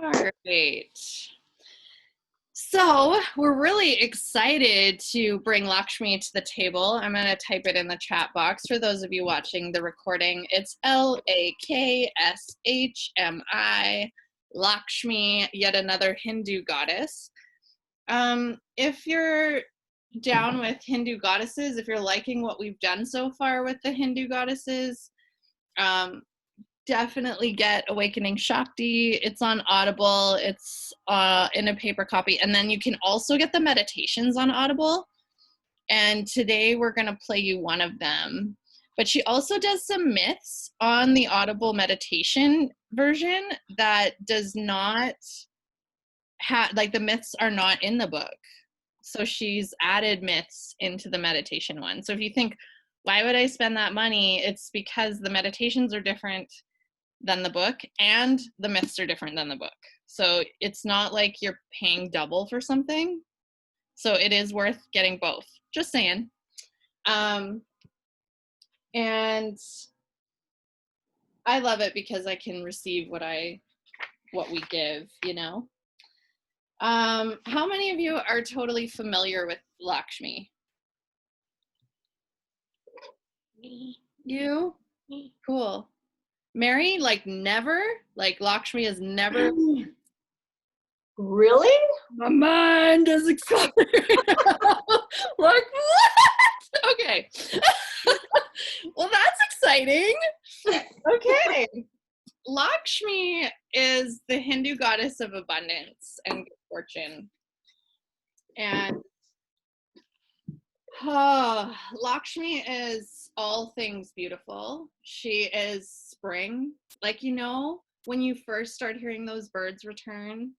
All right. So we're really excited to bring Lakshmi to the table. I'm going to type it in the chat box for those of you watching the recording. It's Lakshmi, Lakshmi, yet another Hindu goddess. If you're down with Hindu goddesses, if you're liking what we've done so far with the Hindu goddesses, definitely get Awakening Shakti. It's on Audible. It's in a paper copy. And then you can also get the meditations on Audible. And today we're going to play you one of them. But she also does some myths on the Audible meditation version that does not have, like, the myths are not in the book. So she's added myths into the meditation one. So if you think, why would I spend that money? It's because the meditations are different than the book and the myths are different than the book. So it's not like you're paying double for something. So it is worth getting both. Just saying. And I love it because I can receive what we give, you know. How many of you are totally familiar with Lakshmi? Me. You? Cool. Mary, like never? Like Lakshmi has never? Really? My mind is exploding. Like, what? Okay. Well, that's exciting. Okay. Lakshmi is the Hindu goddess of abundance and good fortune. And Lakshmi is all things beautiful. She is spring. Like, you know, when you first start hearing those birds return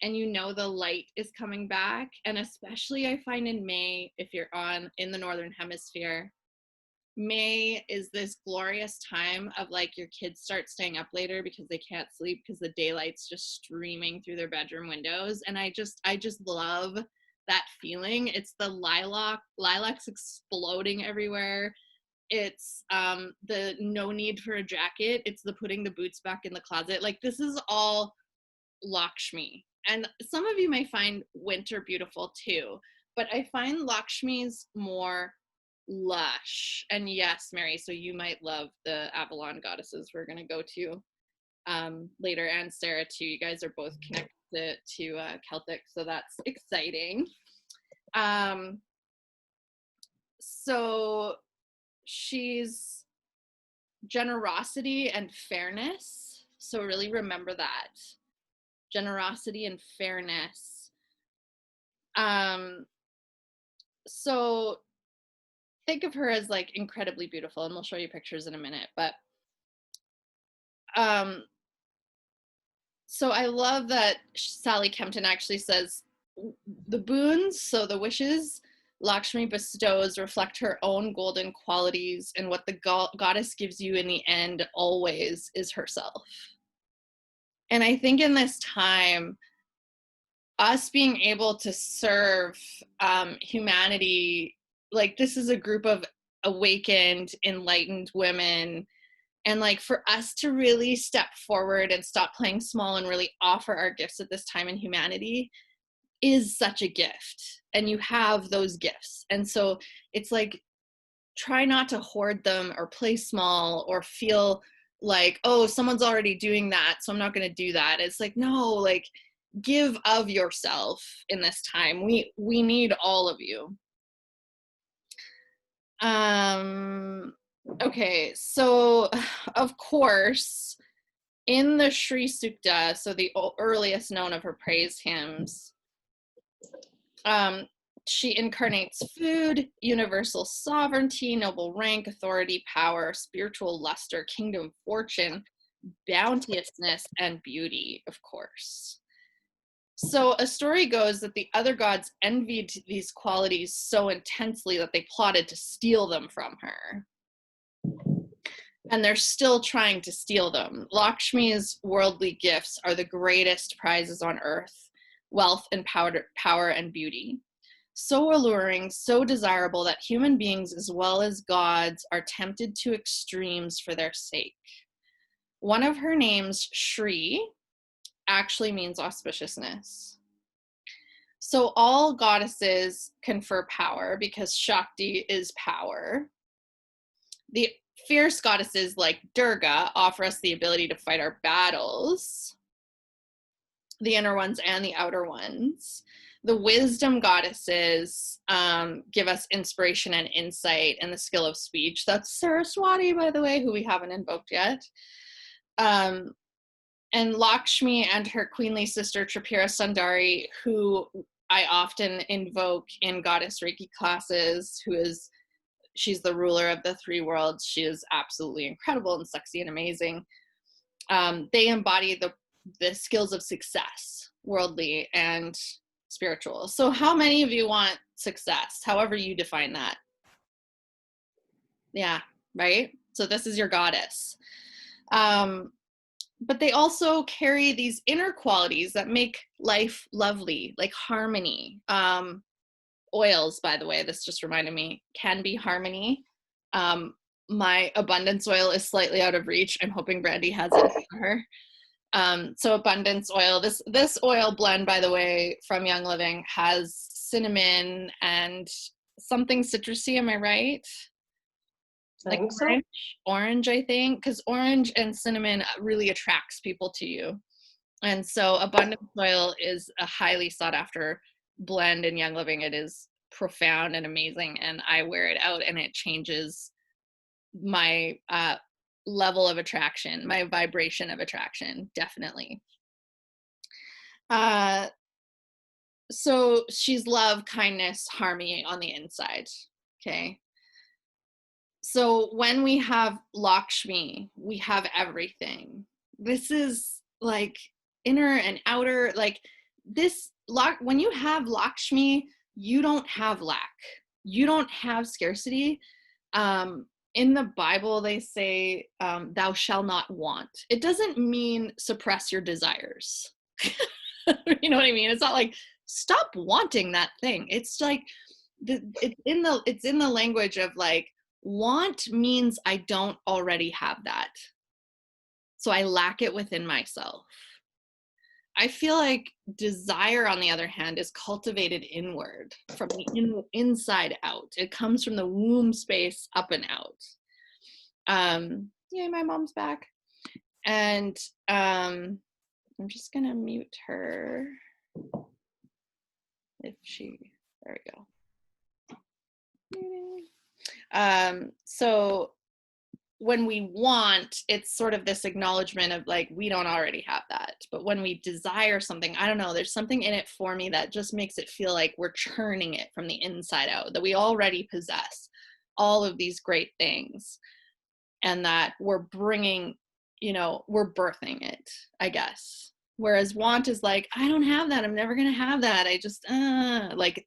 and you know the light is coming back, and especially I find in May, if you're in the northern hemisphere, May is this glorious time of, like, your kids start staying up later because they can't sleep because the daylight's just streaming through their bedroom windows. And I just love that feeling. It's the lilacs exploding everywhere. It's the no need for a jacket. It's the putting the boots back in the closet. Like, this is all Lakshmi. And some of you may find winter beautiful too, but I find Lakshmi's more lush. And yes, Mary, so you might love the Avalon goddesses we're going to go to later, and Sarah too. You guys are both connected to Celtic, so that's exciting. So she's generosity and fairness. So really remember that. Generosity and fairness. So think of her as, like, incredibly beautiful, and we'll show you pictures in a minute, but so I love that Sally Kempton actually says the boons, so the wishes Lakshmi bestows, reflect her own golden qualities, and what the goddess gives you in the end always is herself. And I think in this time, us being able to serve humanity, like, this is a group of awakened, enlightened women, and, like, for us to really step forward and stop playing small and really offer our gifts at this time in humanity is such a gift. And you have those gifts. And so it's like, try not to hoard them or play small or feel like, oh, someone's already doing that, so I'm not going to do that. It's like, no, like, give of yourself in this time. We need all of you. Okay, so of course, in the Sri Sukta, so the earliest known of her praise hymns, she incarnates food, universal sovereignty, noble rank, authority, power, spiritual luster, kingdom, fortune, bounteousness, and beauty, of course. So a story goes that the other gods envied these qualities so intensely that they plotted to steal them from her. And they're still trying to steal them. Lakshmi's worldly gifts are the greatest prizes on earth: wealth and power and beauty. So alluring, so desirable that human beings as well as gods are tempted to extremes for their sake. One of her names, Shri, actually means auspiciousness. So all goddesses confer power because Shakti is power. The fierce goddesses like Durga offer us the ability to fight our battles, the inner ones and the outer ones. The wisdom goddesses give us inspiration and insight and the skill of speech. That's Saraswati, by the way, who we haven't invoked yet. And Lakshmi and her queenly sister Tripura Sundari, who I often invoke in goddess Reiki classes, she's the ruler of the three worlds. She is absolutely incredible and sexy and amazing. They embody the skills of success, worldly and spiritual. So how many of you want success, however you define that? Yeah, right? So this is your goddess. But they also carry these inner qualities that make life lovely, like harmony. Oils, by the way, this just reminded me, can be harmony. My abundance oil is slightly out of reach. I'm hoping Brandy has it for her. So abundance oil, this oil blend, by the way, from Young Living has cinnamon and something citrusy, am I right? Like orange, I think, because orange and cinnamon really attracts people to you. And so abundance oil is a highly sought after blend in Young Living. It is profound and amazing, and I wear it out and it changes my level of attraction, my vibration of attraction, definitely. So she's love, kindness, harmony on the inside. Okay. So when we have Lakshmi, we have everything. This is like inner and outer, like this, when you have Lakshmi, you don't have lack. You don't have scarcity. In the Bible, they say, thou shalt not want. It doesn't mean suppress your desires. You know what I mean? It's not like, stop wanting that thing. It's like, it's in the language of like, want means I don't already have that. So I lack it within myself. I feel like desire, on the other hand, is cultivated inward, from the inside out. It comes from the womb space up and out. Yay, my mom's back. And I'm just gonna mute her. If she, there we go. So when we want, it's sort of this acknowledgement of like, we don't already have that. But when we desire something, I don't know, there's something in it for me that just makes it feel like we're churning it from the inside out, that we already possess all of these great things and that we're bringing, we're birthing it, I guess. Whereas want is like, I don't have that. I'm never going to have that. I just, like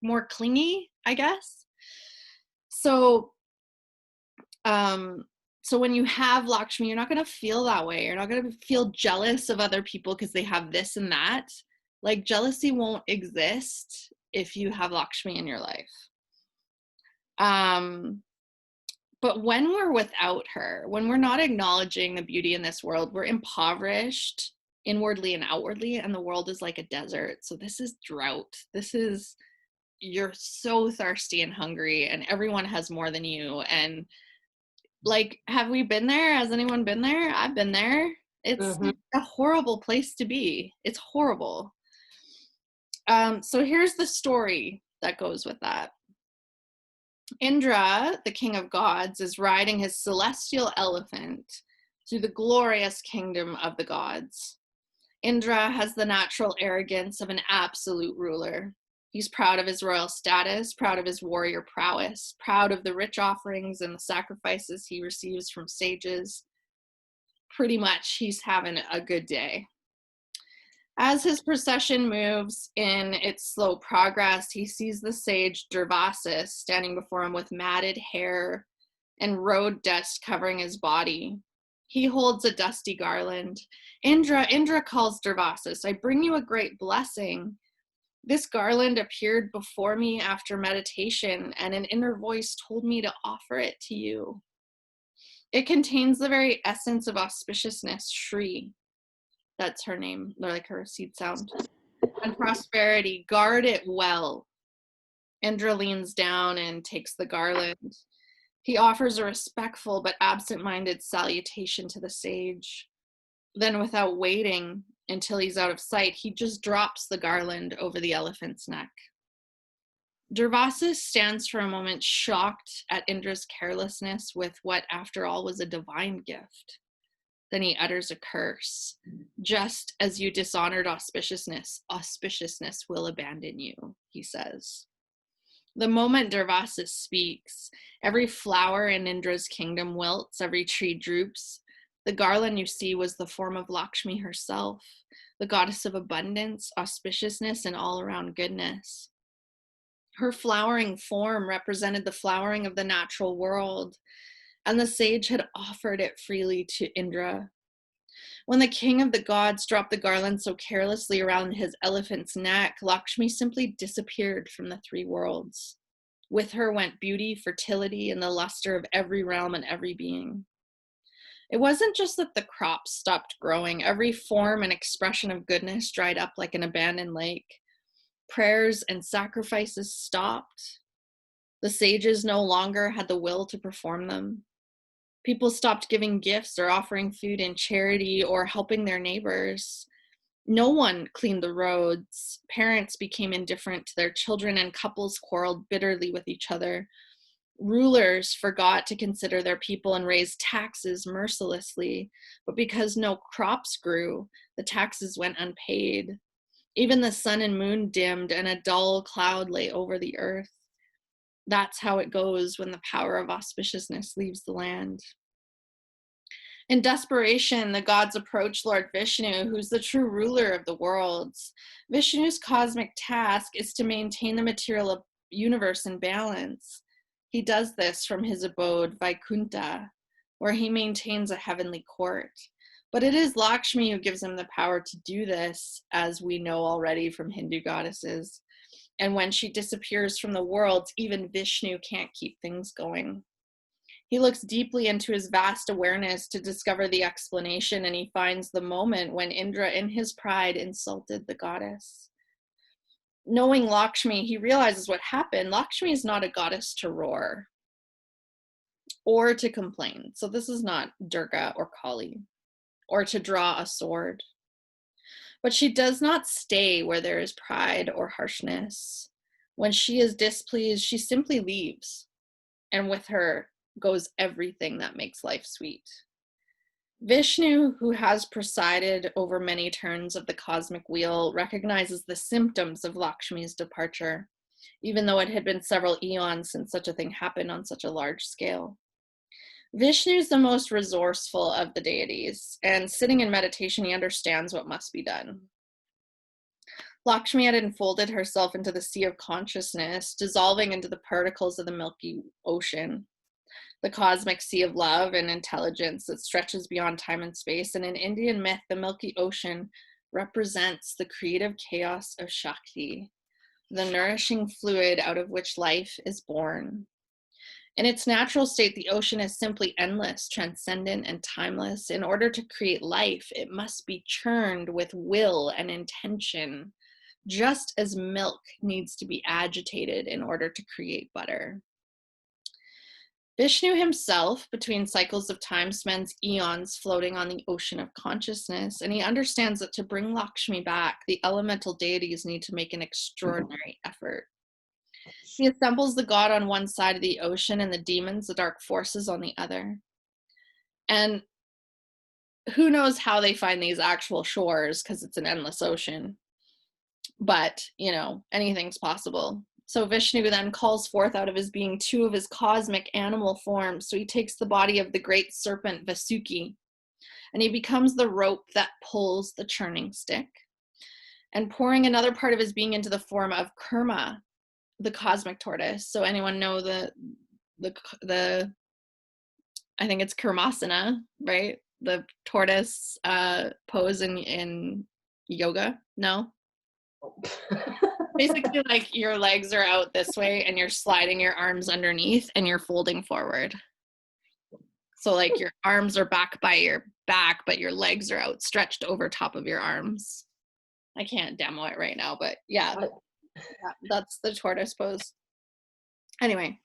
more clingy, I guess. So when you have Lakshmi, you're not going to feel that way. You're not going to feel jealous of other people because they have this and that. Like jealousy won't exist if you have Lakshmi in your life. But when we're without her, when we're not acknowledging the beauty in this world, we're impoverished inwardly and outwardly, and the world is like a desert. So this is drought. You're so thirsty and hungry, and everyone has more than you. And like, have we been there? Has anyone been there? I've been there. It's a horrible place to be. It's horrible. So here's the story that goes with that. Indra, the king of gods, is riding his celestial elephant through the glorious kingdom of the gods. Indra has the natural arrogance of an absolute ruler. He's proud of his royal status, proud of his warrior prowess, proud of the rich offerings and the sacrifices he receives from sages. Pretty much, he's having a good day. As his procession moves in its slow progress, he sees the sage Durvasis standing before him with matted hair and road dust covering his body. He holds a dusty garland. Indra calls Durvasis, I bring you a great blessing. This garland appeared before me after meditation, and an inner voice told me to offer it to you. It contains the very essence of auspiciousness, Shri. That's her name. They're like her seed sound. And prosperity, guard it well. Indra leans down and takes the garland. He offers a respectful but absent-minded salutation to the sage. Then, without waiting until he's out of sight, he just drops the garland over the elephant's neck. Durvasis stands for a moment shocked at Indra's carelessness with what, after all, was a divine gift. Then he utters a curse. Just as you dishonored auspiciousness, auspiciousness will abandon you, he says. The moment Durvasis speaks, every flower in Indra's kingdom wilts, every tree droops. The garland you see was the form of Lakshmi herself, the goddess of abundance, auspiciousness, and all-around goodness. Her flowering form represented the flowering of the natural world, and the sage had offered it freely to Indra. When the king of the gods dropped the garland so carelessly around his elephant's neck, Lakshmi simply disappeared from the three worlds. With her went beauty, fertility, and the luster of every realm and every being. It wasn't just that the crops stopped growing. Every form and expression of goodness dried up like an abandoned lake. Prayers and sacrifices stopped. The sages no longer had the will to perform them. People stopped giving gifts or offering food in charity or helping their neighbors. No one cleaned the roads. Parents became indifferent to their children, and couples quarreled bitterly with each other. Rulers forgot to consider their people and raised taxes mercilessly. But because no crops grew, the taxes went unpaid. Even the sun and moon dimmed, and a dull cloud lay over the earth. That's how it goes when the power of auspiciousness leaves the land. In desperation, the gods approach Lord Vishnu, who's the true ruler of the worlds. Vishnu's cosmic task is to maintain the material universe in balance. He does this from his abode, Vaikunta, where he maintains a heavenly court. But it is Lakshmi who gives him the power to do this, as we know already from Hindu goddesses. And when she disappears from the worlds, even Vishnu can't keep things going. He looks deeply into his vast awareness to discover the explanation, and he finds the moment when Indra, in his pride, insulted the goddess. Knowing Lakshmi, he realizes what happened. Lakshmi is not a goddess to roar or to complain. So this is not Durga or Kali, or to draw a sword. But she does not stay where there is pride or harshness. When she is displeased, she simply leaves, and with her goes everything that makes life sweet. Vishnu, who has presided over many turns of the cosmic wheel, recognizes the symptoms of Lakshmi's departure, even though it had been several eons since such a thing happened on such a large scale. Vishnu is the most resourceful of the deities, and sitting in meditation, he understands what must be done. Lakshmi had enfolded herself into the sea of consciousness, dissolving into the particles of the Milky Ocean, the cosmic sea of love and intelligence that stretches beyond time and space. And in Indian myth, the Milky Ocean represents the creative chaos of Shakti, the nourishing fluid out of which life is born. In its natural state, the ocean is simply endless, transcendent, and timeless. In order to create life, it must be churned with will and intention, just as milk needs to be agitated in order to create butter. Vishnu himself, between cycles of time, spends eons floating on the ocean of consciousness, and he understands that to bring Lakshmi back, the elemental deities need to make an extraordinary effort. He assembles the god on one side of the ocean and the demons, the dark forces, on the other. And who knows how they find these actual shores, because it's an endless ocean. But, anything's possible. So Vishnu then calls forth out of his being two of his cosmic animal forms. So he takes the body of the great serpent Vasuki, and he becomes the rope that pulls the churning stick. And pouring another part of his being into the form of Kurma, the cosmic tortoise. So anyone know the I think it's Kurmasana, right? The tortoise pose in yoga? No? Basically, like your legs are out this way and you're sliding your arms underneath and you're folding forward. So like your arms are back by your back, but your legs are outstretched over top of your arms. I can't demo it right now, but yeah, that's the tortoise pose. Anyway,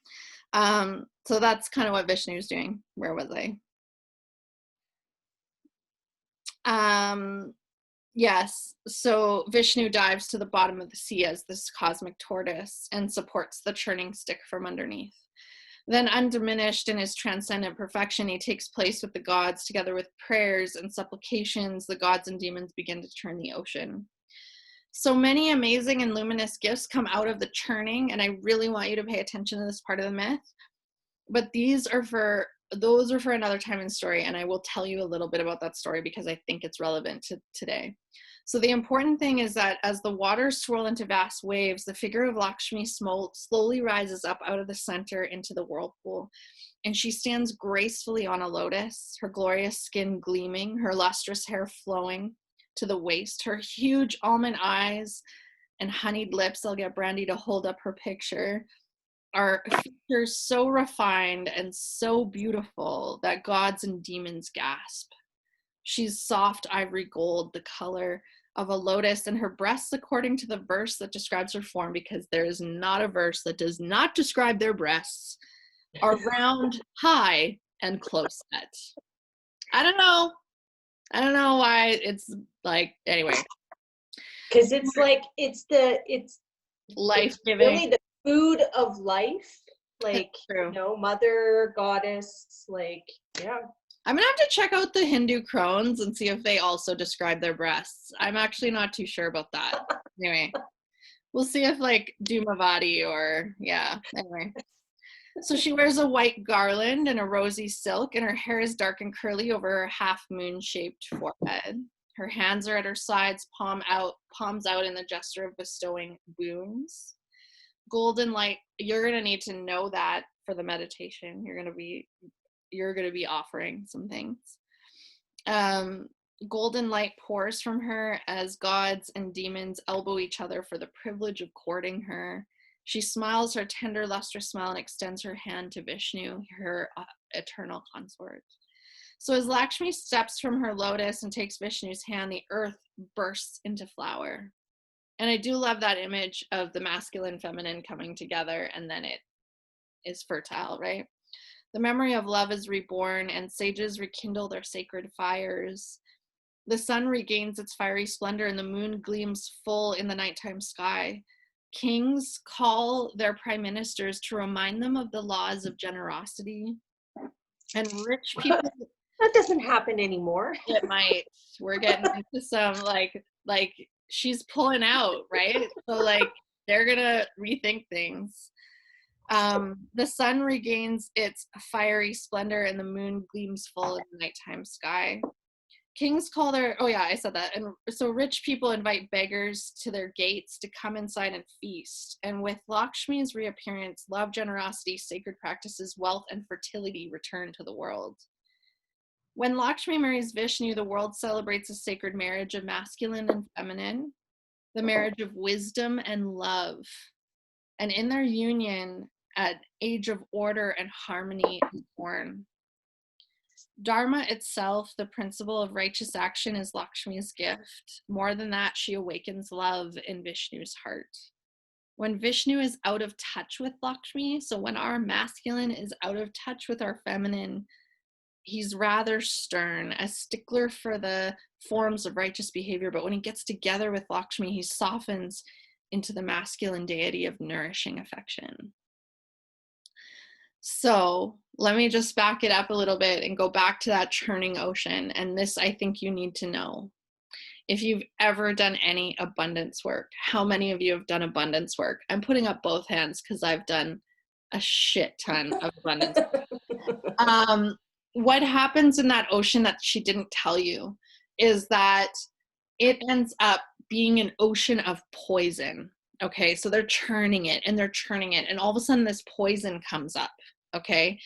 so that's kind of what Vishnu's doing. Where was I? Yes, so Vishnu dives to the bottom of the sea as this cosmic tortoise and supports the churning stick from underneath. Then, undiminished in his transcendent perfection, he takes place with the gods. Together with prayers and supplications, the gods and demons begin to churn the ocean. So many amazing and luminous gifts come out of the churning, and I really want you to pay attention to this part of the myth. But those are for another time and story, and I will tell you a little bit about that story because I think it's relevant to today. So the important thing is that as the waters swirl into vast waves, the figure of Lakshmi slowly rises up out of the center into the whirlpool, and she stands gracefully on a lotus, her glorious skin gleaming, her lustrous hair flowing to the waist, her huge almond eyes and honeyed lips. I'll get Brandy to hold up her picture. Are features so refined and so beautiful that gods and demons gasp. She's soft ivory gold, the color of a lotus, and her breasts, according to the verse that describes her form, because there is not a verse that does not describe their breasts, are round, high, and close set. I don't know why it's like, anyway. Because it's like, it's life-giving. Really the food of life, like, you know, mother, goddess, like, yeah. I'm gonna have to check out the Hindu crones and see if they also describe their breasts. I'm actually not too sure about that. Anyway, we'll see if like Dhumavati or, yeah, anyway. So she wears a white garland and a rosy silk, and her hair is dark and curly over her half moon-shaped forehead. Her hands are at her sides, palms out in the gesture of bestowing boons. Golden light, you're going to need to know that for the meditation. You're going to be offering some things. Golden light pours from her as gods and demons elbow each other for the privilege of courting her. She smiles her tender, lustrous smile and extends her hand to Vishnu, her eternal consort. So as Lakshmi steps from her lotus and takes Vishnu's hand, the earth bursts into flower. And I do love that image of the masculine and feminine coming together, and then it is fertile, right? The memory of love is reborn, and sages rekindle their sacred fires. The sun regains its fiery splendor, and the moon gleams full in the nighttime sky. Kings call their prime ministers to remind them of the laws of generosity. And rich people... That doesn't happen anymore. It might. We're getting into some, like she's pulling out, right? So, like, they're gonna rethink things. The sun regains its fiery splendor, and the moon gleams full in the nighttime sky. Kings call their... Oh yeah, I said that. And so rich people invite beggars to their gates to come inside and feast. And with Lakshmi's reappearance, love, generosity, sacred practices, wealth, and fertility return to the world. When Lakshmi marries Vishnu, the world celebrates a sacred marriage of masculine and feminine, the marriage of wisdom and love. And in their union, an age of order and harmony is born. Dharma itself, the principle of righteous action, is Lakshmi's gift. More than that, she awakens love in Vishnu's heart. When Vishnu is out of touch with Lakshmi, so when our masculine is out of touch with our feminine, he's rather stern, a stickler for the forms of righteous behavior, but when he gets together with Lakshmi, he softens into the masculine deity of nourishing affection. So let me just back it up a little bit and go back to that churning ocean. And this, I think you need to know. If you've ever done any abundance work, how many of you have done abundance work? I'm putting up both hands because I've done a shit ton of abundance work. What happens in that ocean that she didn't tell you is that it ends up being an ocean of poison. Okay, so they're churning it and they're churning it, and all of a sudden this poison comes up. Okay,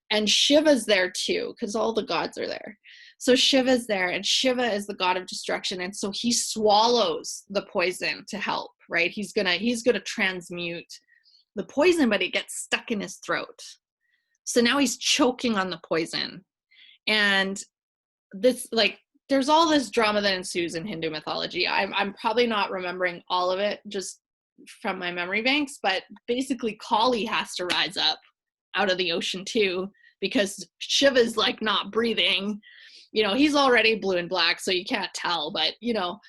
and Shiva's there too because all the gods are there. So Shiva's there, and Shiva is the god of destruction, and so he swallows the poison to help. Right, he's gonna transmute the poison, but it gets stuck in his throat. So now he's choking on the poison. And this, like, there's all this drama that ensues in Hindu mythology. I'm probably not remembering all of it just from my memory banks, but basically Kali has to rise up out of the ocean too, because Shiva's like not breathing. You know, he's already blue and black, so you can't tell, but you know,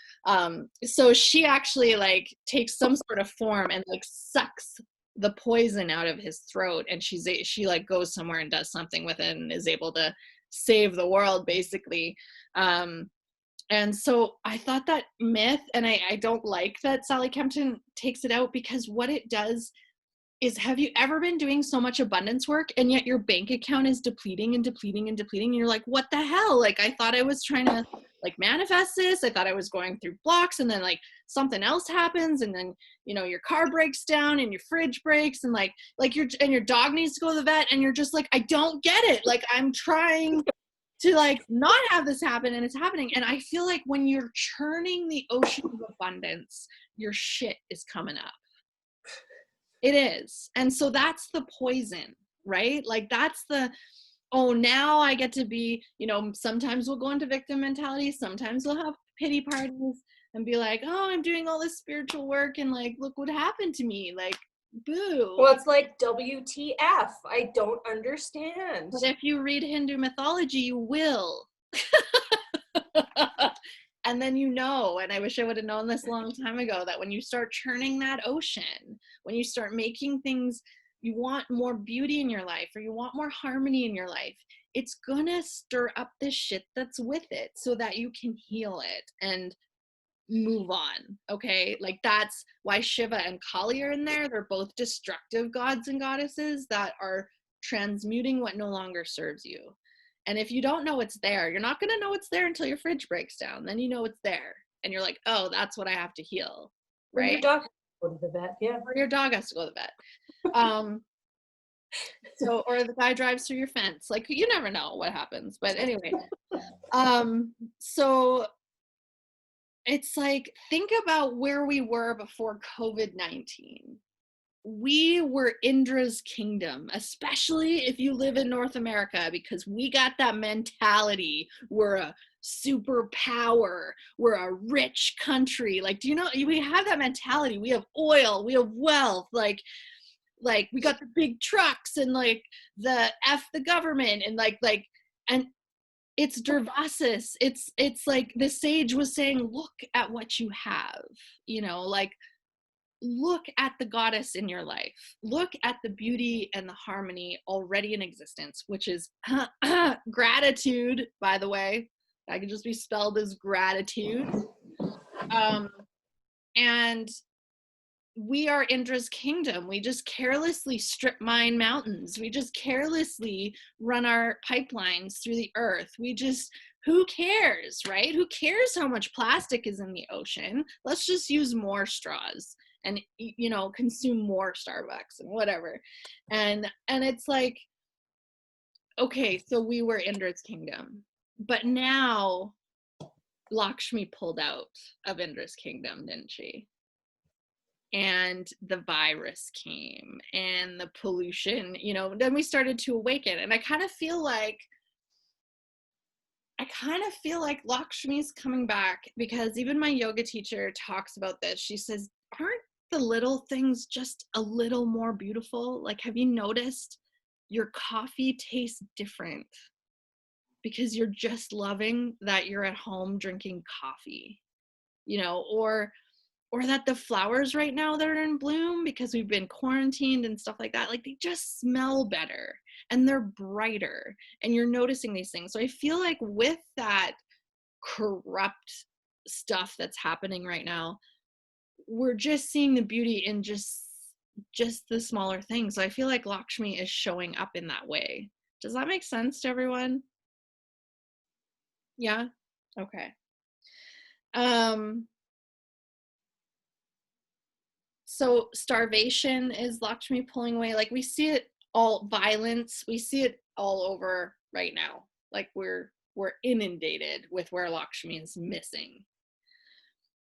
so she actually like takes some sort of form and like sucks the poison out of his throat, and she like goes somewhere and does something with it and is able to save the world basically. And so I thought that myth, and I don't like that Sally Kempton takes it out, because what it does is, have you ever been doing so much abundance work and yet your bank account is depleting and depleting and depleting, and you're like, what the hell? Like, I thought I was trying to like manifest this. I thought I was going through blocks, and then like something else happens, and then, you know, your car breaks down and your fridge breaks, and like your dog needs to go to the vet, and you're just like, I don't get it. Like, I'm trying to like not have this happen, and it's happening. And I feel like when you're churning the ocean of abundance, your shit is coming up. It is. And so that's the poison, right? Like, that's the, oh, now I get to be, you know, sometimes we'll go into victim mentality, sometimes we'll have pity parties and be like, oh, I'm doing all this spiritual work and like, look what happened to me. Like, boo. Well, it's like WTF. I don't understand. But if you read Hindu mythology, you will. And then you know, and I wish I would have known this a long time ago, that when you start churning that ocean, when you start making things, you want more beauty in your life, or you want more harmony in your life, it's gonna stir up the shit that's with it so that you can heal it and move on. Okay, like that's why Shiva and Kali are in there. They're both destructive gods and goddesses that are transmuting what no longer serves you. And if you don't know it's there, you're not going to know it's there until your fridge breaks down. Then you know it's there, and you're like, oh, that's what I have to heal, right? Or your dog has to go to the vet. Yeah, or your dog has to go to the vet. So, or the guy drives through your fence. Like, you never know what happens. But anyway, so it's like, think about where we were before COVID-19. We were Indra's kingdom, especially if you live in North America, because we got that mentality. We're a superpower. We're a rich country. Like, do you know, we have that mentality. We have oil, we have wealth, like we got the big trucks, and like the F the government, and and it's Durvasis. It's like the sage was saying, look at what you have, you know, like, look at the goddess in your life. Look at the beauty and the harmony already in existence, which is gratitude, by the way. That could just be spelled as gratitude. And we are Indra's kingdom. We just carelessly strip mine mountains. We just carelessly run our pipelines through the earth. We just, who cares, right? Who cares how much plastic is in the ocean? Let's just use more straws and, you know, consume more Starbucks and whatever. And it's like, okay, so we were Indra's kingdom, but now Lakshmi pulled out of Indra's kingdom, didn't she? And the virus came, and the pollution, you know, then we started to awaken. And I kind of feel like Lakshmi's coming back, because even my yoga teacher talks about this. She says, aren't the little things just a little more beautiful? Like, have you noticed your coffee tastes different because you're just loving that you're at home drinking coffee, you know, or that the flowers right now that are in bloom, because we've been quarantined and stuff like that, like, they just smell better and they're brighter, and you're noticing these things. So I feel like with that corrupt stuff that's happening right now, we're just seeing the beauty in just the smaller things. So I feel like Lakshmi is showing up in that way. Does that make sense to everyone? Yeah? Okay. So starvation is Lakshmi pulling away. Like, we see it all, violence, we see it all over right now. Like, we're inundated with where Lakshmi is missing.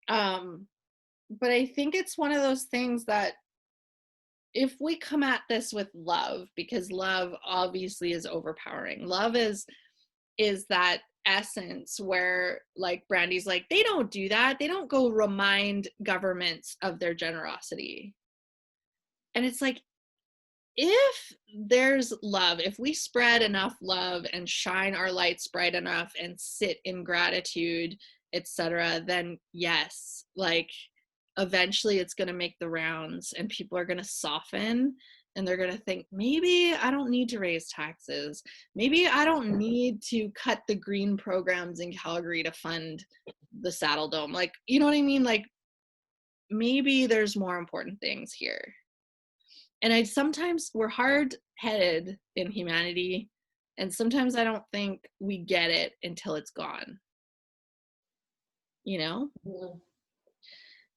But I think it's one of those things that if we come at this with love, because love obviously is overpowering. Love is that essence where like Brandy's like, they don't do that. They don't go remind governments of their generosity. And it's like, if there's love, if we spread enough love and shine our lights bright enough and sit in gratitude, etc., then yes, like eventually it's going to make the rounds and people are going to soften and they're going to think, maybe I don't need to raise taxes. Maybe I don't need to cut the green programs in Calgary to fund the Saddle Dome. Like, you know what I mean? Like, maybe there's more important things here. And I sometimes we're hard-headed in humanity, and sometimes I don't think we get it until it's gone. You know? Mm-hmm.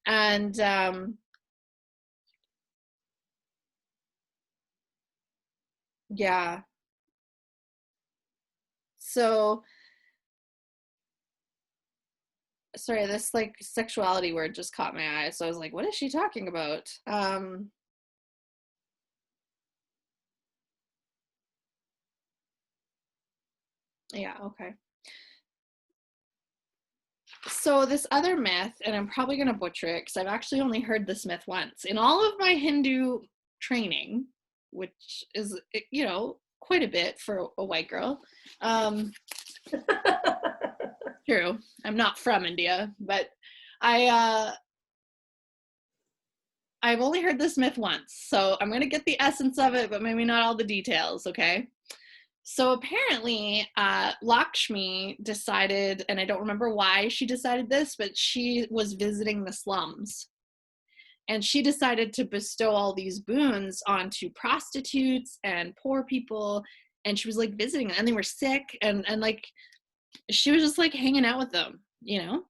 And yeah. So sorry, this like sexuality word just caught my eye. So I was like, what is she talking about? Yeah, okay. So this other myth, and I'm probably going to butcher it because I've actually only heard this myth once. In all of my Hindu training, which is, you know, quite a bit for a white girl. True. I'm not from India, but I've only heard this myth once. So I'm going to get the essence of it, but maybe not all the details, okay? So apparently, Lakshmi decided, and I don't remember why she decided this, but she was visiting the slums. And she decided to bestow all these boons onto prostitutes and poor people. And she was like visiting them, and they were sick. And like, she was just like hanging out with them, you know?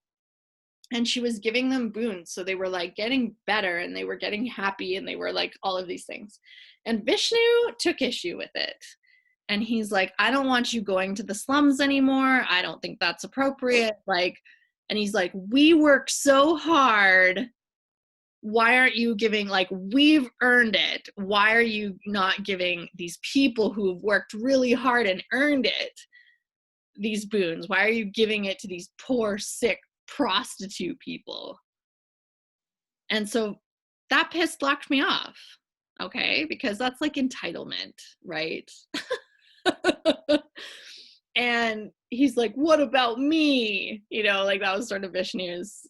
And she was giving them boons. So they were like getting better and they were getting happy and they were like all of these things. And Vishnu took issue with it. And he's like, I don't want you going to the slums anymore. I don't think that's appropriate. Like, and he's like, we work so hard. Why aren't you giving, like, we've earned it. Why are you not giving these people who have worked really hard and earned it these boons? Why are you giving it to these poor, sick prostitute people? And so that pissed Lakshmi off, okay? Because that's like entitlement, right? And he's like, what about me? You know, like that was sort of Vishnu's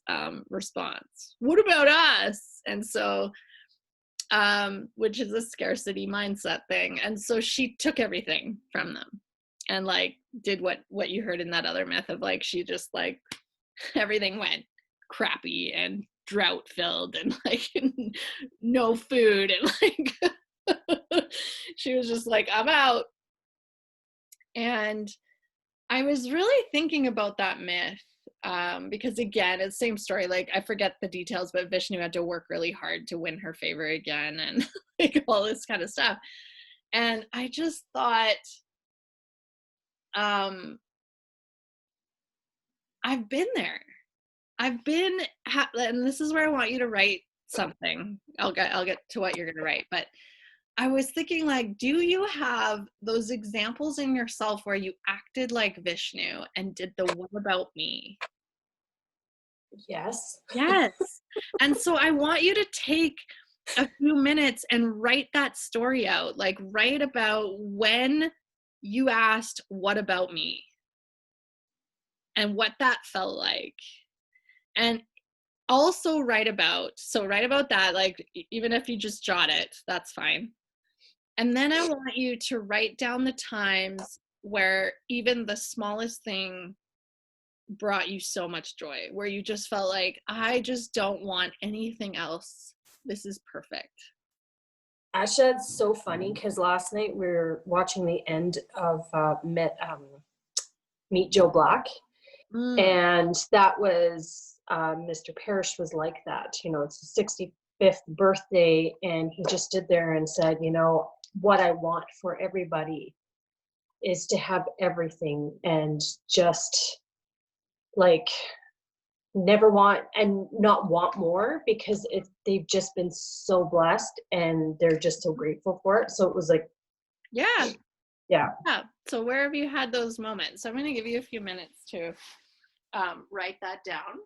response. What about us? And so, which is a scarcity mindset thing. And so she took everything from them and like did what you heard in that other myth of like, she just like, everything went crappy and drought filled and like no food. And like, she was just like, I'm out. And I was really thinking about that myth because again, it's the same story. Like I forget the details, but Vishnu had to work really hard to win her favor again and like all this kind of stuff. And I just thought, I've been there. I've been, and this is where I want you to write something. I'll get to what you're gonna write, but I was thinking, like, do you have those examples in yourself where you acted like Vishnu and did the what about me? Yes. Yes. And so I want you to take a few minutes and write that story out. Like, write about when you asked, what about me? And what that felt like. And also write about that, like, even if you just jot it, that's fine. And then I want you to write down the times where even the smallest thing brought you so much joy, where you just felt like, I just don't want anything else. This is perfect. Asha, it's so funny because last night we were watching the end of Meet Joe Black. And that was, Mr. Parrish was like that. You know, it's his 65th birthday, and he just stood there and said, you know, what I want for everybody is to have everything and just like never want and not want more because they've just been so blessed and they're just so grateful for it. So it was like, yeah, Yeah. Yeah. So where have you had those moments? So I'm going to give you a few minutes to write that down.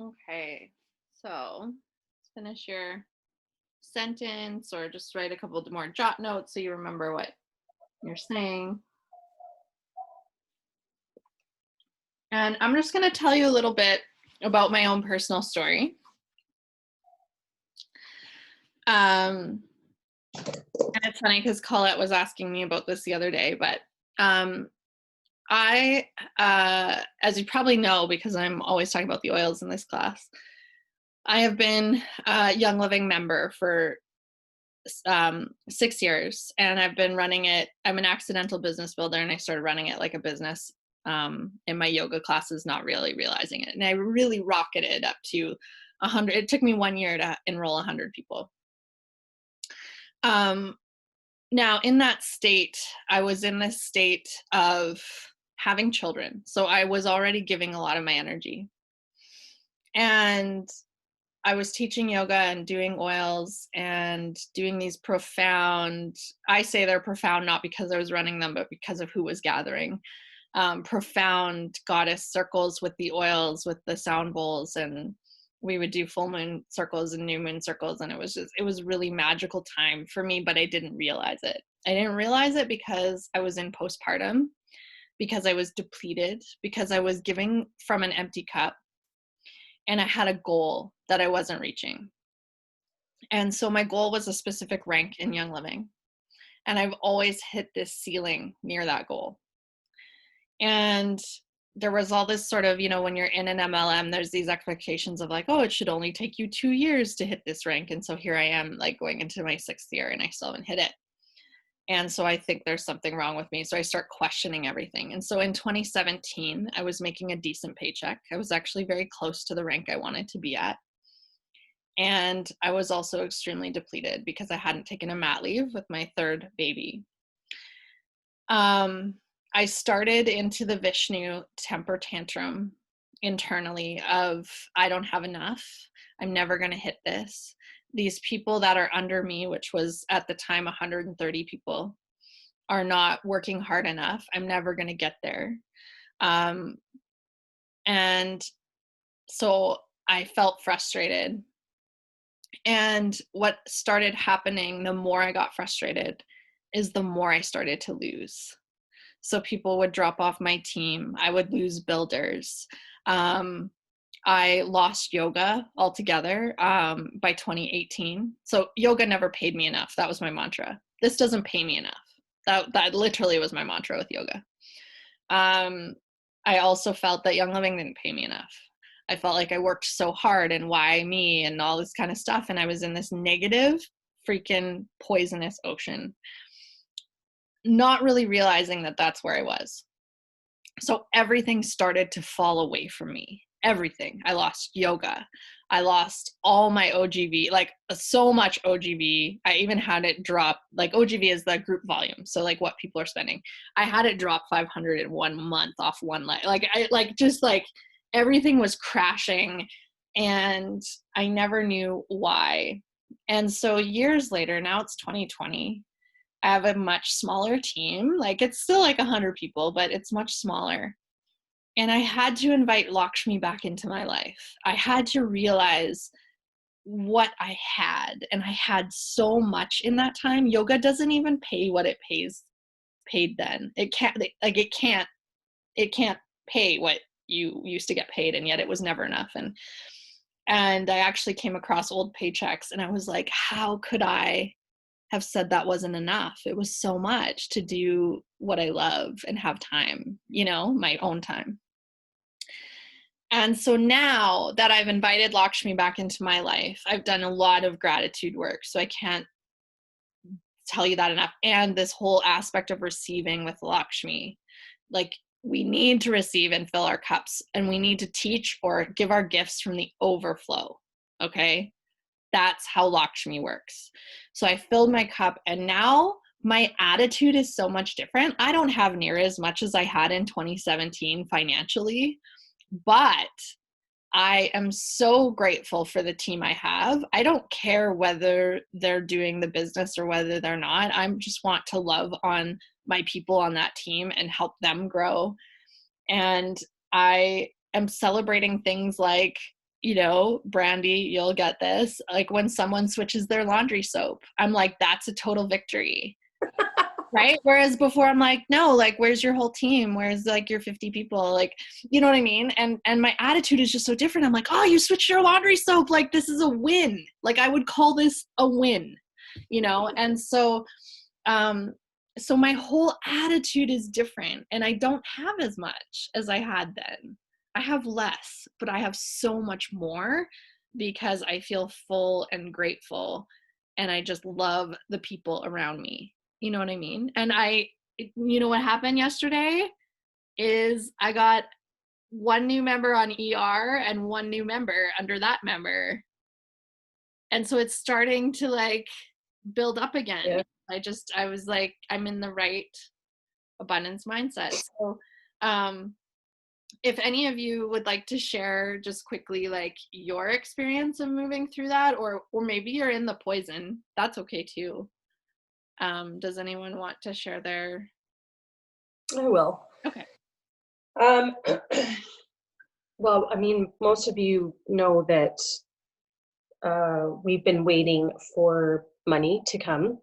Okay. So let's finish your sentence, or just write a couple more jot notes so you remember what you're saying. And I'm just going to tell you a little bit about my own personal story. And it's funny because Colette was asking me about this the other day, but I, as you probably know, because I'm always talking about the oils in this class, I have been a Young Living member for 6 years, and I've been running it. I'm an accidental business builder, and I started running it like a business in my yoga classes, not really realizing it. And I really rocketed up to 100. It took me 1 year to enroll 100 people. Now, in that state, I was in this state of having children. So I was already giving a lot of my energy. And I was teaching yoga and doing oils and doing these profound, I say they're profound not because I was running them, but because of who was gathering. Profound goddess circles with the oils, with the sound bowls, and we would do full moon circles and new moon circles, and it was really magical time for me, but I didn't realize it. I didn't realize it because I was in postpartum, because I was depleted, because I was giving from an empty cup, and I had a goal that I wasn't reaching. And so my goal was a specific rank in Young Living, and I've always hit this ceiling near that goal. And there was all this sort of, when you're in an MLM, there's these expectations of like, oh, it should only take you 2 years to hit this rank. And so here I am, like, going into my 6th year and I still haven't hit it. And so I think there's something wrong with me. So I start questioning everything. And so in 2017, I was making a decent paycheck. I was actually very close to the rank I wanted to be at. And I was also extremely depleted because I hadn't taken a mat leave with my 3rd baby. I started into the Vishnu temper tantrum internally of, I don't have enough. I'm never going to hit this. These people that are under me, which was at the time 130 people, are not working hard enough. I'm never going to get there. And so I felt frustrated. And what started happening, the more I got frustrated, is the more I started to lose. So people would drop off my team. I would lose builders. I lost yoga altogether by 2018. So yoga never paid me enough. That was my mantra. This doesn't pay me enough. That literally was my mantra with yoga. I also felt that Young Living didn't pay me enough. I felt like I worked so hard and why me and all this kind of stuff. And I was in this negative, freaking poisonous ocean, not really realizing that that's where I was. So everything started to fall away from me. Everything. I lost yoga. I lost all my OGV, like so much OGV. I even had it drop, like OGV is the group volume. So like what people are spending. I had it drop 500 in 1 month off one leg. Like everything was crashing and I never knew why. And so years later, now it's 2020. I have a much smaller team. Like it's still like 100 people, but it's much smaller. And I had to invite Lakshmi back into my life. I had to realize what I had. And I had so much in that time. Yoga doesn't even pay what it paid then. It can't pay what you used to get paid. And yet it was never enough. And I actually came across old paychecks and I was like, how could I have said that wasn't enough? It was so much to do what I love and have time, my own time. And so now that I've invited Lakshmi back into my life, I've done a lot of gratitude work. So I can't tell you that enough. And this whole aspect of receiving with Lakshmi, like we need to receive and fill our cups, and we need to teach or give our gifts from the overflow. Okay. That's how Lakshmi works. So I filled my cup and now my attitude is so much different. I don't have near as much as I had in 2017 financially, but I am so grateful for the team I have. I don't care whether they're doing the business or whether they're not. I just want to love on my people on that team and help them grow. And I am celebrating things like, Brandy, you'll get this. Like when someone switches their laundry soap, I'm like, that's a total victory. Right? Whereas before I'm like, no, like, where's your whole team? Where's like your 50 people? Like, you know what I mean? And my attitude is just so different. I'm like, oh, you switched your laundry soap. Like, this is a win. Like, I would call this a win, And so, so my whole attitude is different and I don't have as much as I had then. I have less, but I have so much more because I feel full and grateful and I just love the people around me. You know what I mean? And what happened yesterday is I got one new member on ER and one new member under that member. And so it's starting to like build up again. Yeah. I was like, I'm in the right abundance mindset. So, if any of you would like to share just quickly, like your experience of moving through that, or maybe you're in the poison, that's okay too. Does anyone want to share their? I will. Okay. Well, I mean, most of you know that we've been waiting for money to come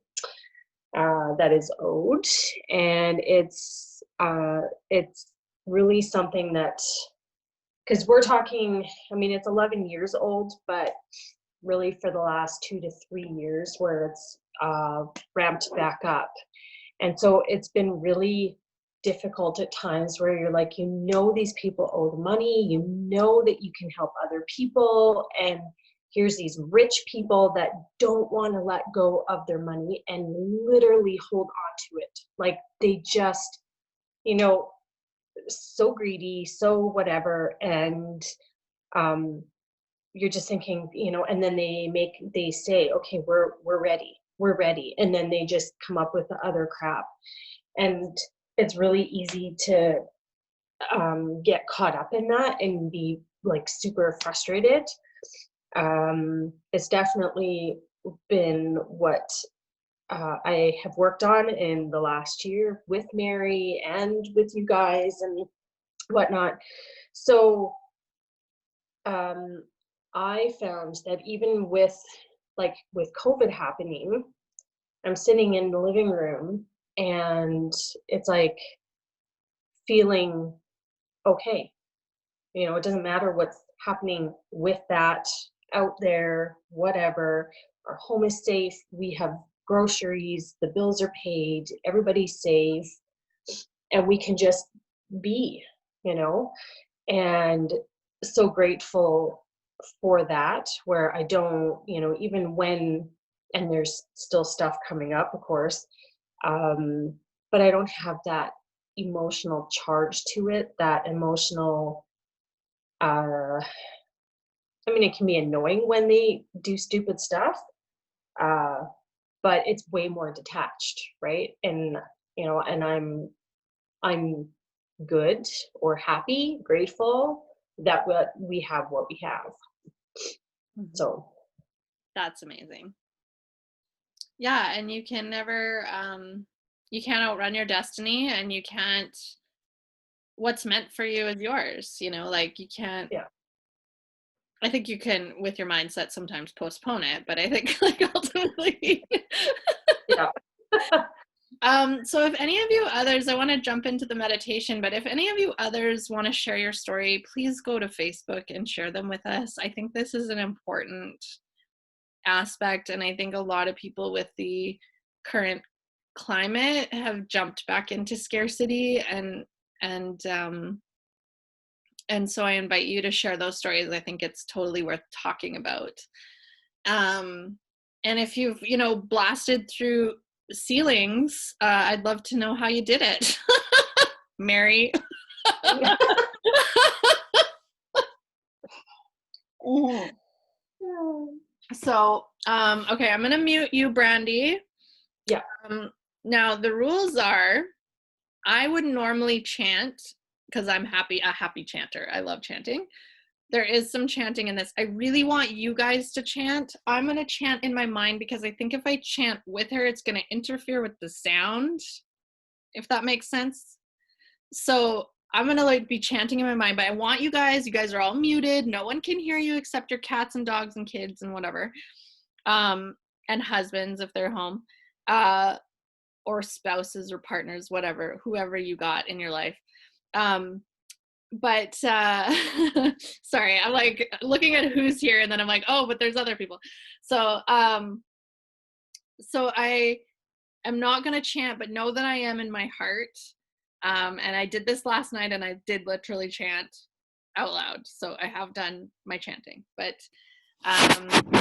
that is owed, and it's really something that, because we're talking, I mean, it's 11 years old, but really for the last 2 to 3 years where it's ramped back up. And so it's been really difficult at times where you're like, these people owe the money, that you can help other people, and here's these rich people that don't want to let go of their money and literally hold on to it. Like they just, so greedy, so whatever. And you're just thinking, and then they say, okay, we're ready. And then they just come up with the other crap. And it's really easy to get caught up in that and be like super frustrated. It's definitely been what I have worked on in the last year with Mary and with you guys and whatnot. So I found that even with COVID happening, I'm sitting in the living room and it's like feeling okay. You know, it doesn't matter what's happening with that out there, whatever. Our home is safe. We have groceries, the bills are paid, everybody's safe, and we can just be, you know, and so grateful for that, where I don't, you know, even when, and there's still stuff coming up, of course, but I don't have that emotional charge to it, that emotional, I mean, it can be annoying when they do stupid stuff, uh, but it's way more detached, right? And you know, and I'm good or happy, grateful that we have what we have. Mm-hmm. So that's amazing. Yeah, and you can never you can't outrun your destiny, and you can't, what's meant for you is yours, you know, like you can't. yeah. I think you can, with your mindset, sometimes postpone it, but I think like ultimately. Yeah. So if any of you others, I want to jump into the meditation, but if any of you others want to share your story, please go to Facebook and share them with us. I think this is an important aspect, and I think a lot of people with the current climate have jumped back into scarcity, and so I invite you to share those stories. I think it's totally worth talking about. And if you've, you know, blasted through ceilings, I'd love to know how you did it. Mary. So, okay, I'm gonna mute you, Brandy. Yeah. Now the rules are, I would normally chant because I'm a happy chanter. I love chanting. There is some chanting in this. I really want you guys to chant. I'm going to chant in my mind because I think if I chant with her, it's going to interfere with the sound, if that makes sense. So I'm going to like be chanting in my mind, but I want you guys are all muted. No one can hear you except your cats and dogs and kids and whatever. And husbands if they're home, or spouses or partners, whatever, whoever you got in your life. But sorry, I'm like looking at who's here and then I'm like, oh, but there's other people. So so I am not going to chant, but know that I am in my heart. And I did this last night and I did literally chant out loud. So I have done my chanting, but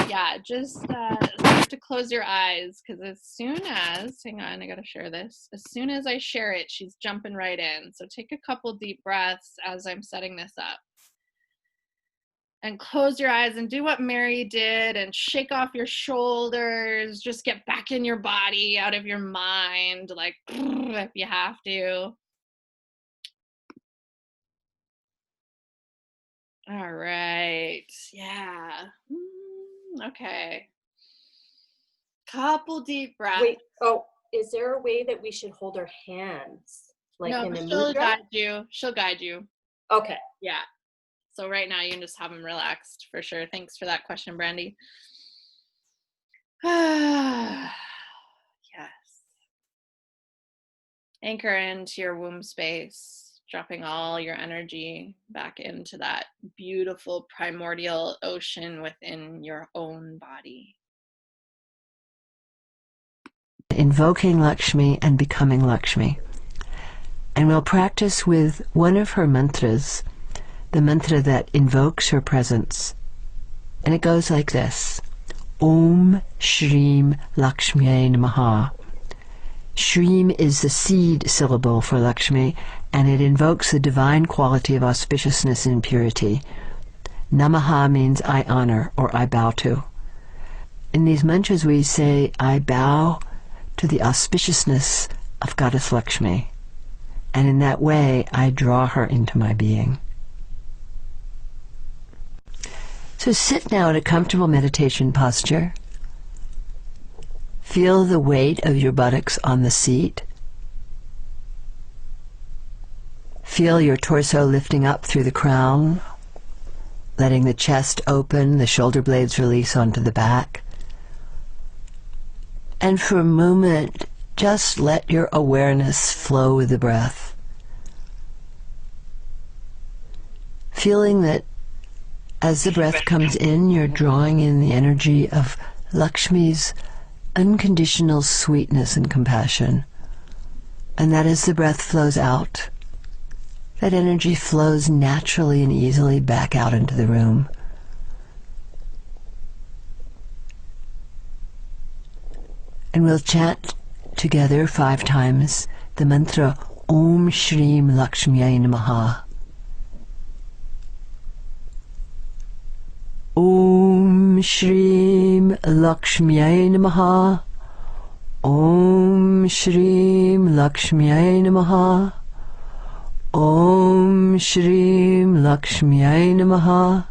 yeah, just start to close your eyes, because as soon as, hang on, I gotta share this. As soon as I share it, she's jumping right in. So take a couple deep breaths as I'm setting this up. And close your eyes and do what Mary did and shake off your shoulders. Just get back in your body, out of your mind, like if you have to. All right. Yeah. Okay. Couple deep breaths. Wait. Oh, is there a way that we should hold our hands, like no, in a she'll mudra? guide you. She'll guide you. Okay. Yeah. So right now you can just have them relaxed for sure. Thanks for that question, Brandy. Yes. Anchor into your womb space, dropping all your energy back into that beautiful primordial ocean within your own body. Invoking Lakshmi and becoming Lakshmi. And we'll practice with one of her mantras, the mantra that invokes her presence. And it goes like this: Om Shrim Lakshmi Namaha. Shrim is the seed syllable for Lakshmi, and it invokes the divine quality of auspiciousness and purity. Namaha means I honor or I bow to. In these mantras we say, I bow to the auspiciousness of Goddess Lakshmi. and in that way I draw her into my being. So sit now in a comfortable meditation posture. Feel the weight of your buttocks on the seat. Feel your torso lifting up through the crown, letting the chest open, the shoulder blades release onto the back. And for a moment, just let your awareness flow with the breath. Feeling that as the breath comes in, you're drawing in the energy of Lakshmi's unconditional sweetness and compassion. And that as the breath flows out, that energy flows naturally and easily back out into the room. And we'll chant together 5 times the mantra Om Shrim Lakshmiyai Namaha. Om Shrim Lakshmiyai Namaha. Om Shrim Lakshmiyai Namaha. Om Shrim Lakshmiyai Namaha.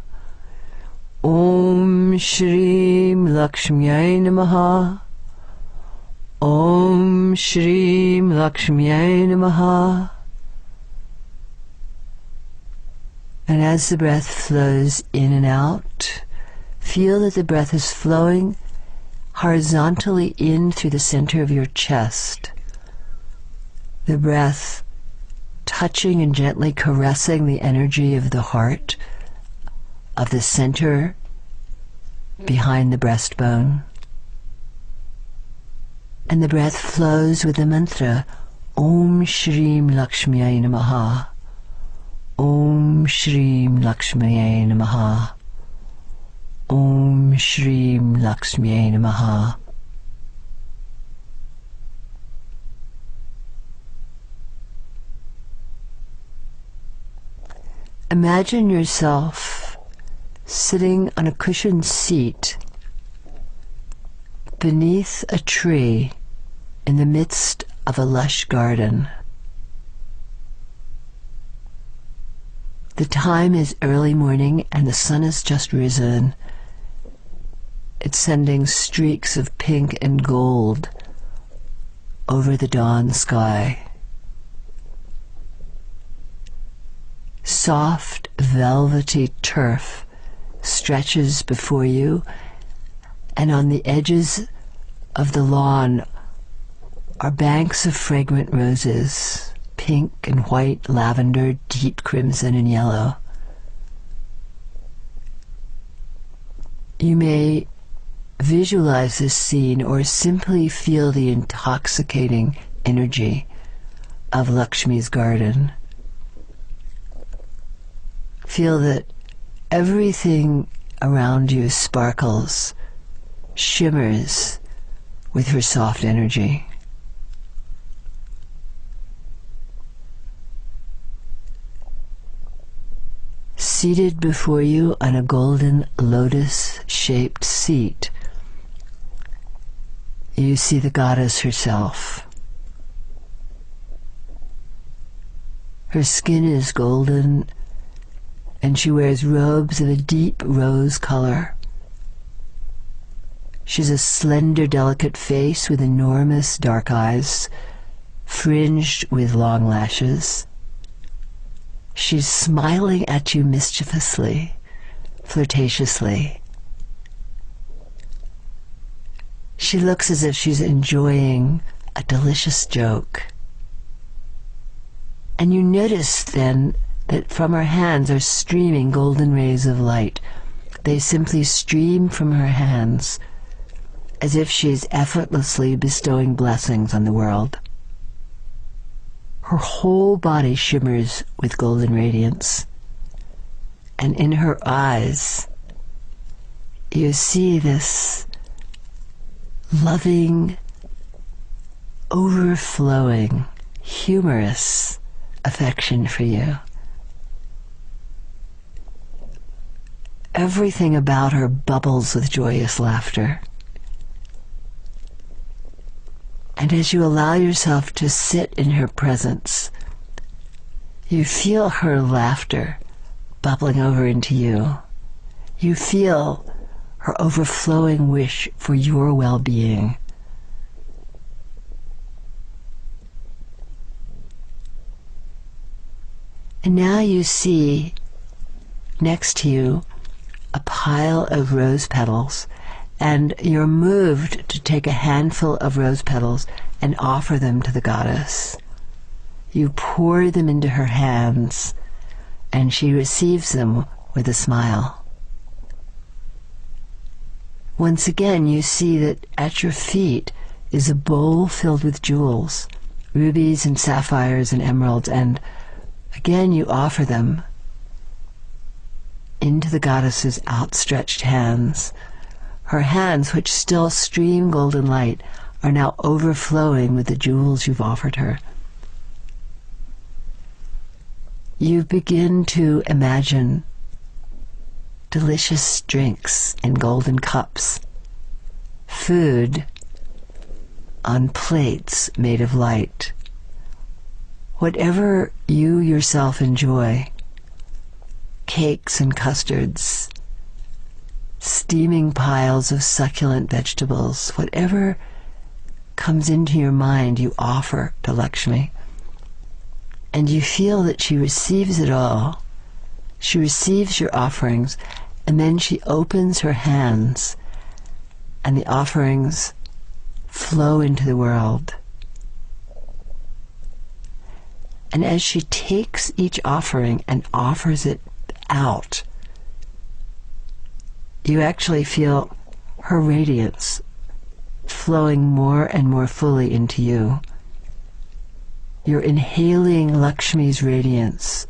Om Shrim Lakshmiyai Namaha. Om Shrim Lakshmiyai Namaha. And as the breath flows in and out, feel that the breath is flowing horizontally in through the center of your chest. The breath touching and gently caressing the energy of the heart, of the center behind the breastbone. And the breath flows with the mantra Om Shrim Lakshmiyai Namaha. Om Shrim Lakshmiyai Namaha. Om Shrim Lakshmiyai Namaha. Imagine yourself sitting on a cushioned seat beneath a tree in the midst of a lush garden. The time is early morning and the sun has just risen. It's sending streaks of pink and gold over the dawn sky. Soft, velvety turf stretches before you, and on the edges of the lawn are banks of fragrant roses, pink and white, lavender, deep crimson and yellow. You may visualize this scene or simply feel the intoxicating energy of Lakshmi's garden. Feel that everything around you sparkles, shimmers with her soft energy. Seated before you on a golden lotus-shaped seat, you see the goddess herself. Her skin is golden, and she wears robes of a deep rose color. She's a slender, delicate face with enormous dark eyes, fringed with long lashes. She's smiling at you mischievously, flirtatiously. She looks as if she's enjoying a delicious joke. And you notice then that from her hands are streaming golden rays of light. They simply stream from her hands as if she's effortlessly bestowing blessings on the world. Her whole body shimmers with golden radiance, and in her eyes you see this loving, overflowing, humorous affection for you. Everything about her bubbles with joyous laughter. And as you allow yourself to sit in her presence, You feel her laughter bubbling over into you. You feel her overflowing wish for your well-being. And now you see next to you a pile of rose petals, and you're moved to take a handful of rose petals and offer them to the goddess. You pour them into her hands, and she receives them with a smile. Once again, you see that at your feet is a bowl filled with jewels, rubies and sapphires and emeralds, and again you offer them into the goddess's outstretched hands. Her hands, which still stream golden light, are now overflowing with the jewels you've offered her. You begin to imagine delicious drinks in golden cups, food on plates made of light. Whatever you yourself enjoy, cakes and custards, steaming piles of succulent vegetables, whatever comes into your mind, you offer to Lakshmi. And you feel that she receives it all. She receives your offerings, and then she opens her hands, and the offerings flow into the world. And as she takes each offering and offers it out, you actually feel her radiance flowing more and more fully into you. You're inhaling Lakshmi's radiance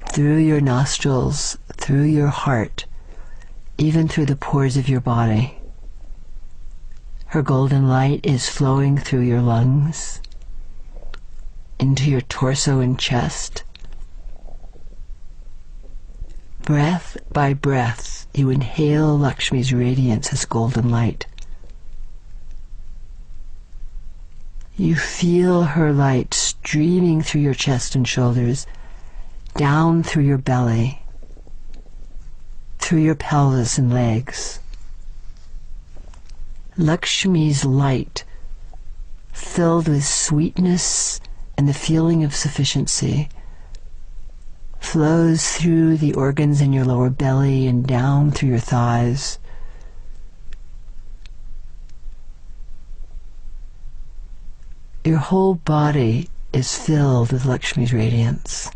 through your nostrils, through your heart, even through the pores of your body. Her golden light is flowing through your lungs, into your torso and chest. Breath by breath, you inhale Lakshmi's radiance as golden light. You feel her light streaming through your chest and shoulders, down through your belly, through your pelvis and legs. Lakshmi's light, filled with sweetness and the feeling of sufficiency, flows through the organs in your lower belly and down through your thighs. Your whole body is filled with Lakshmi's radiance.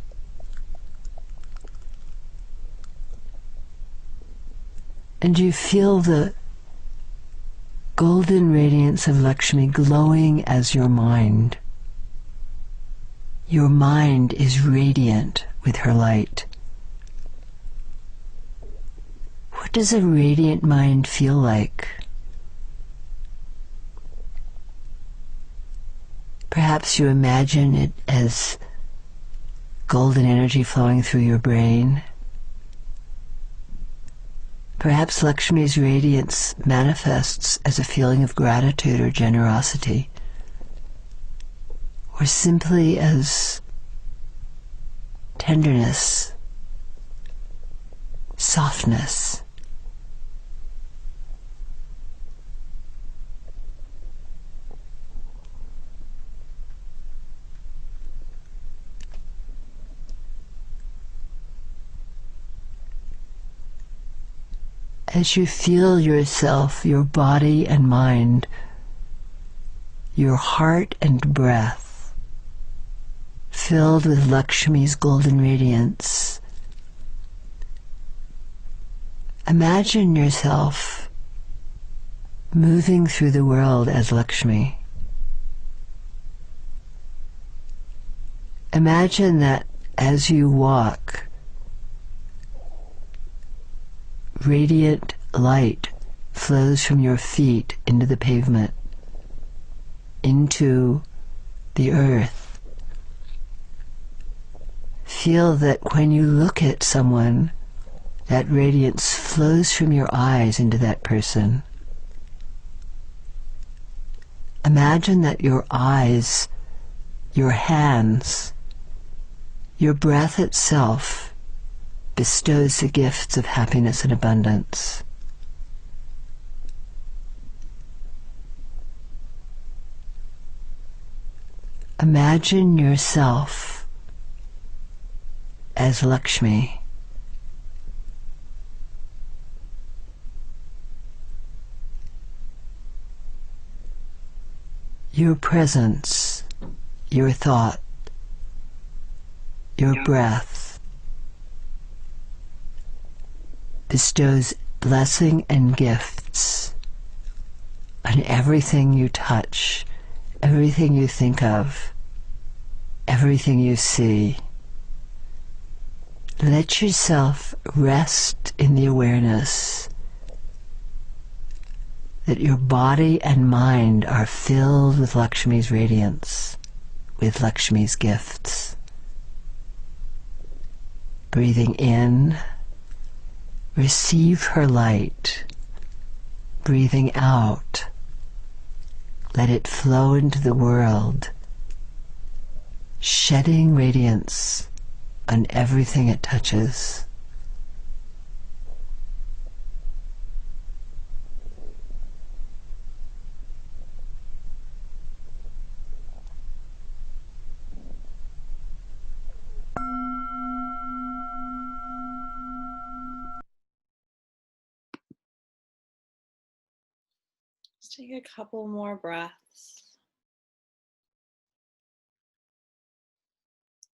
And you feel the golden radiance of Lakshmi glowing as your mind. Your mind is radiant with her light. What does a radiant mind feel like? Perhaps you imagine it as golden energy flowing through your brain. Perhaps Lakshmi's radiance manifests as a feeling of gratitude or generosity, or simply as tenderness, softness. As you feel yourself, your body and mind, your heart and breath filled with Lakshmi's golden radiance, imagine yourself moving through the world as Lakshmi. Imagine that as you walk, radiant light flows from your feet into the pavement, into the earth. Feel that when you look at someone, that radiance flows from your eyes into that person. Imagine that your eyes, your hands, Your breath itself bestows the gifts of happiness and abundance. Imagine yourself as Lakshmi. Your presence, your thought, your breath bestows blessing and gifts on everything you touch, everything you think of, everything you see. Let yourself rest in the awareness that your body and mind are filled with Lakshmi's radiance, with Lakshmi's gifts. Breathing in, receive her light. Breathing out, let it flow into the world, shedding radiance on everything it touches. Just take a couple more breaths.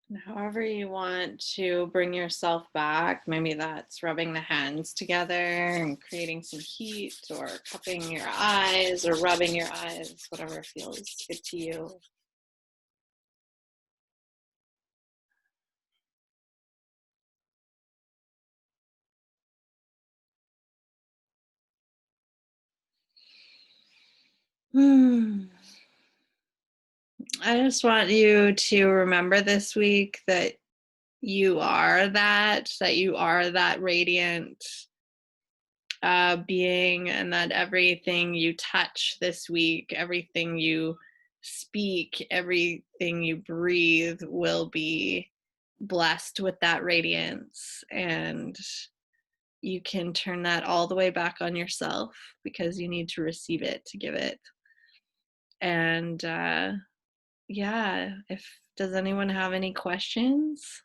And however you want to bring yourself back, maybe that's rubbing the hands together and creating some heat, or cupping your eyes or rubbing your eyes, whatever feels good to you. I just want you to remember this week that you are that radiant being, and that everything you touch this week, everything you speak, everything you breathe will be blessed with that radiance. And you can turn that all the way back on yourself, because you need to receive it to give it. And yeah, does anyone have any questions?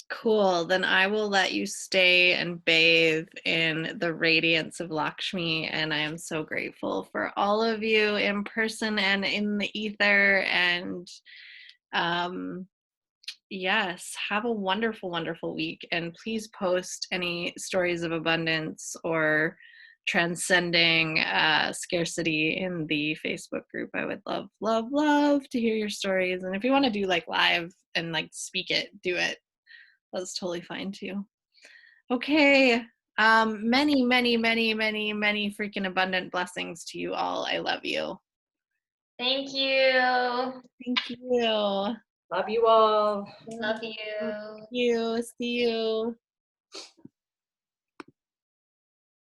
Cool. Then I will let you stay and bathe in the radiance of Lakshmi. And I am so grateful for all of you in person and in the ether. And yes, have a wonderful, wonderful week. And please post any stories of abundance or transcending scarcity in the Facebook group. I would love, love, love to hear your stories. And if you want to do like live and like speak it, do it. That's totally fine too. Okay. Many, many, many, many, many freaking abundant blessings to you all. I love you. Thank you. Thank you. Love you all. Love you. Thank you. See you.